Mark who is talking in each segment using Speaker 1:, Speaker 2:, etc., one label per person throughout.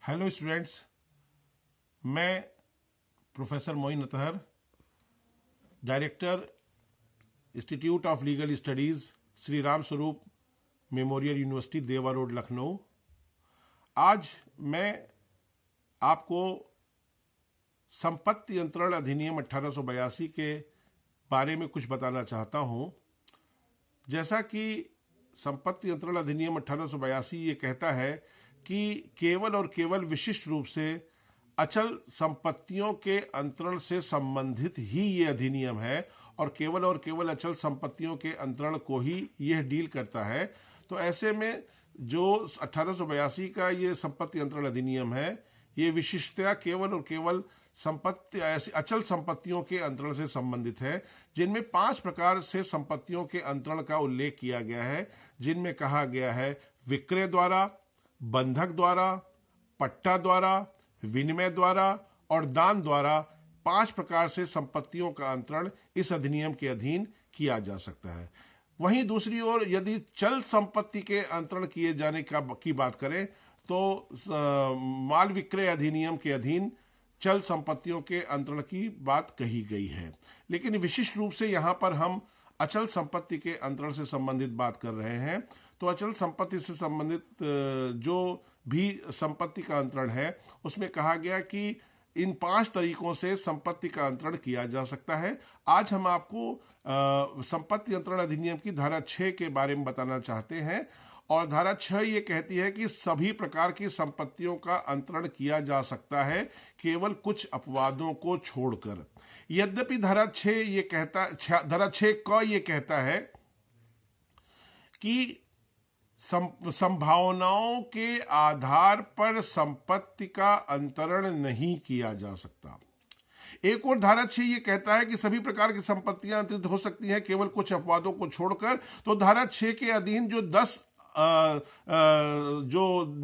Speaker 1: Hello students, मैं professor Moin Athar, director institute of legal studies, Shri Ram Swaroop memorial university, Dewa road, Lucknow. आज मैं आपको संपत्ति अंतरण अधिनियम 1882 के बारे में कुछ बताना चाहता हूं। जैसा कि संपत्ति अंतरण अधिनियम 1882 ये कहता है कि केवल और केवल विशिष्ट रूप से अचल संपत्तियों के अंतरण से संबंधित ही ये अधिनियम है और केवल अचल संपत्तियों के अंतरण को ही यह डील करता है। तो ऐसे में जो 1882 का ये संपत्ति अंतरण अधिनियम है, ये विशिष्टता केवल और केवल संपत्ति ऐसी अचल संपत्तियों के अंतरण से संबंधित है, जिनमें 5 प्रकार से संपत्तियों के अंतरण का उल्लेख किया गया है, जिनमें कहा गया है विक्रय द्वारा, बंधक द्वारा, पट्टा द्वारा, विनिमय द्वारा और दान द्वारा 5 प्रकार से संपत्तियों का अंतरण इस अधिनियम के अधीन किया जा सकता है। वहीं दूसरी ओर यदि चल संपत्ति के अंतरण किए जाने की बात करें तो माल विक्रय अधिनियम के अधीन चल संपत्तियों के अंतरण की बात कही गई है। लेकिन विशिष्ट रूप से यहाँ पर हम अचल संपत्ति के अंतरण से संबंधित बात कर रहे हैं। तो अचल संपत्ति से संबंधित जो भी संपत्ति का अंतरण है, उसमें कहा गया कि इन 5 तरीकों से संपत्ति का अंतरण किया जा सकता है। आज हम आपको संपत्ति अंतरण अधिनियम की धारा 6 के बारे में बताना चाहते हैं। और धारा 6 ये कहती है कि सभी प्रकार की संपत्तियों का अंतरण किया जा सकता है, केवल कुछ अपवादों को छोड़कर। यद्यपि धारा 6 क ये कहता है कि संभावनाओं के आधार पर संपत्ति का अंतरण नहीं किया जा सकता। एक और धारा 6 ये कहता है कि सभी प्रकार की संपत्तियां अंतरित हो सकती हैं, केवल कुछ अपवादों को छोड़कर। तो धारा 6 के अधीन जो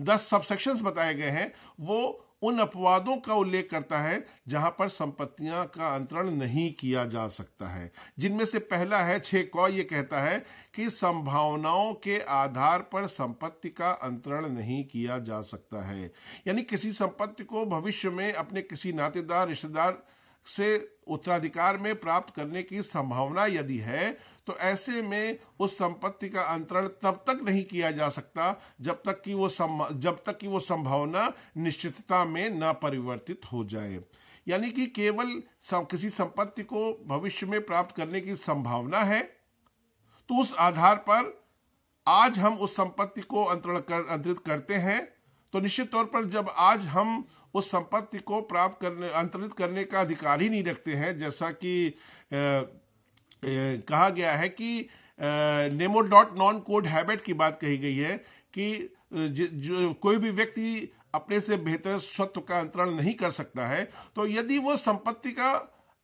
Speaker 1: 10 सबसेक्शंस बताए गए हैं, वो उन अपवादों का उल्लेख करता है जहां पर संपत्तियां का अंतरण नहीं किया जा सकता है, जिनमें से पहला है 6 क ये कहता है कि संभावनाओं के आधार पर संपत्ति का अंतरण नहीं किया जा सकता है। यानी किसी संपत्ति को भविष्य में अपने किसी नातेदार, रिश्तेदार से उत्तराधिकार में प्राप्त करने की संभावना यदि है, तो ऐसे में उस संपत्ति का अंतरण तब तक नहीं किया जा सकता जब तक कि वो संभावना निश्चितता में न परिवर्तित हो जाए। यानी कि केवल किसी संपत्ति को भविष्य में प्राप्त करने की संभावना है, तो उस आधार पर आज हम उस संपत्ति को अंतरित करते हैं। तो निश्चित तौर पर जब आज हम उस संपत्ति को अंतरित करने का अधिकार ही नहीं रखते हैं, जैसा कि कहा गया है कि Nemo dot non code habit की बात कही गई है कि जो कोई भी व्यक्ति अपने से बेहतर स्वत्व का अंतरण नहीं कर सकता है, तो यदि वो संपत्ति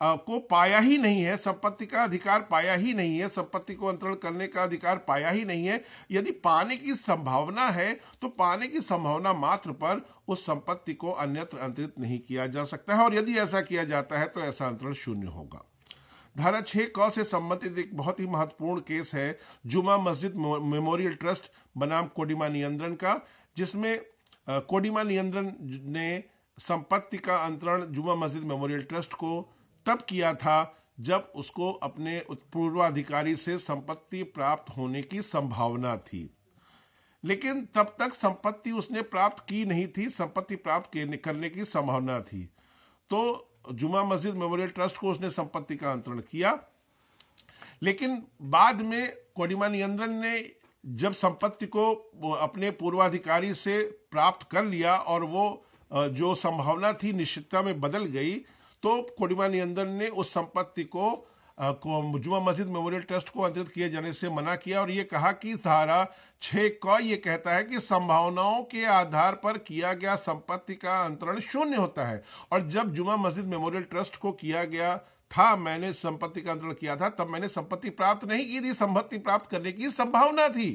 Speaker 1: को पाया ही नहीं है, संपत्ति का अधिकार पाया ही नहीं है, संपत्ति को अंतरण करने का अधिकार पाया ही नहीं है, यदि पाने की संभावना है, तो पाने की संभावना मात्र पर उस संपत्ति को अन्यत्र अंतरित नहीं किया जा सकता है। और यदि ऐसा किया जाता है तो ऐसा अंतरण शून्य होगा। धारा 6 क से संबंधित एक बहुत ही महत्वपूर्ण केस है जुमा मस्जिद मेमोरियल ट्रस्ट बनाम कोडिमा नियंत्रण का, जिसमें कोडिमा नियंत्रण ने संपत्ति का अंतरण जुमा मस्जिद मेमोरियल ट्रस्ट को तब किया था जब उसको अपने पूर्वाधिकारी से संपत्ति प्राप्त होने की संभावना थी, लेकिन तब तक संपत्ति उसने प्राप्त की नहीं थी, संपत्ति प्राप्त करने की संभावना थी। तो जुमा मस्जिद मेमोरियल ट्रस्ट को उसने संपत्ति का अंतरण किया, लेकिन बाद में कोडिमा नियंत्रण ने जब संपत्ति को अपने पूर्वाधिकारी से प्राप्त कर लिया और वो जो संभावना थी निश्चितता में बदल गई, तो कोडिमा नियंत्रण ने उस संपत्ति को जुमा मस्जिद मेमोरियल ट्रस्ट को अंतरित किए जाने से मना किया और ये कहा कि धारा 6 क ये कहता है कि संभावनाओं के आधार पर किया गया संपत्ति का अंतरण शून्य होता है। और जब जुमा मस्जिद मेमोरियल ट्रस्ट को किया गया था, मैंने संपत्ति का अंतरण किया था, तब मैंने संपत्ति प्राप्त नहीं की थी, संपत्ति प्राप्त करने की संभावना थी।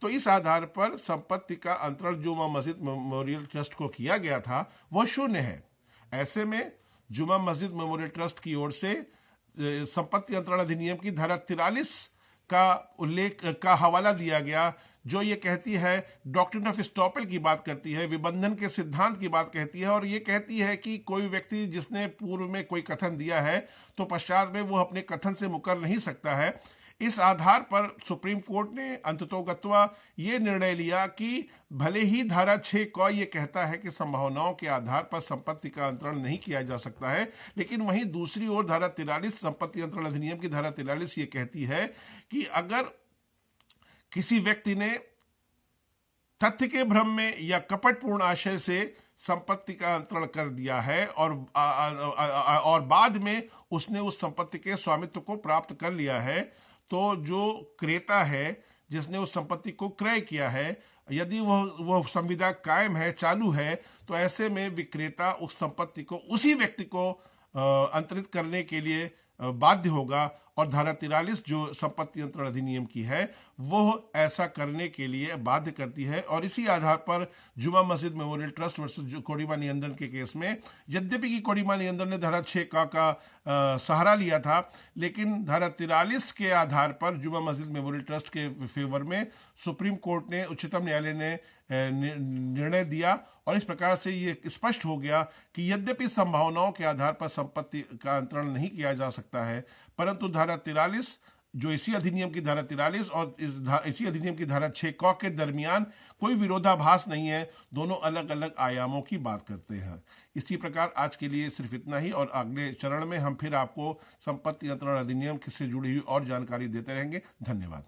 Speaker 1: तो इस आधार पर संपत्ति का अंतरण जुमा मस्जिद मेमोरियल ट्रस्ट को किया गया था, वह शून्य है। ऐसे में जुमा मस्जिद मेमोरियल ट्रस्ट की ओर से संपत्ति अंतरण अधिनियम की धारा 43 का उल्लेख का हवाला दिया गया, जो ये कहती है, डॉक्ट्रिन ऑफ स्टॉपेल की बात करती है, विबंधन के सिद्धांत की बात कहती है, और ये कहती है कि कोई व्यक्ति जिसने पूर्व में कोई कथन दिया है तो पश्चात में वो अपने कथन से मुकर नहीं सकता है। इस आधार पर सुप्रीम कोर्ट ने अंततोगत्वा ये निर्णय लिया कि भले ही धारा 6 क ये कहता है कि संभावनाओं के आधार पर संपत्ति का अंतरण नहीं किया जा सकता है, लेकिन वहीं दूसरी ओर धारा 43 संपत्ति अंतरण अधिनियम की धारा 43 ये कहती है कि अगर किसी व्यक्ति ने तथ्य के भ्रम में या कपटपूर्ण आशय से संपत्ति का अंतरण कर दिया है और बाद में उसने उस संपत्ति के स्वामित्व को प्राप्त कर लिया है, तो जो क्रेता है जिसने उस संपत्ति को क्रय किया है, यदि वह संविदा कायम है, चालू है, तो ऐसे में विक्रेता उस संपत्ति को उसी व्यक्ति को अंतरित करने के लिए बाध्य होगा, और धारा 43 जो संपत्ति अंतरण अधिनियम की है वो ऐसा करने के लिए बाध्य करती है। और इसी आधार पर जुमा मस्जिद मेमोरियल ट्रस्ट वर्सेस कोडिमा नियंत्रण के केस में, यद्यपि कि कोडिमा नियंत्रण ने धारा 6 का सहारा लिया था, लेकिन धारा 43 के आधार पर जुमा मस्जिद मेमोरियल ट्रस्ट के फेवर में सुप्रीम कोर्ट ने, उच्चतम न्यायालय ने निर्णय दिया, और इस प्रकार से ये स्पष्ट हो गया कि यद्यपि संभावनाओं के आधार पर संपत्ति का अंतरण नहीं किया जा सकता है, परंतु धारा 43 जो इसी अधिनियम की धारा 43 और इसी अधिनियम की धारा 6 क के दरमियान कोई विरोधाभास नहीं है, दोनों अलग अलग आयामों की बात करते हैं। इसी प्रकार आज के लिए सिर्फ इतना ही, और अगले चरण में हम फिर आपको संपत्ति अंतरण अधिनियम से जुड़ी हुई और जानकारी देते रहेंगे। धन्यवाद।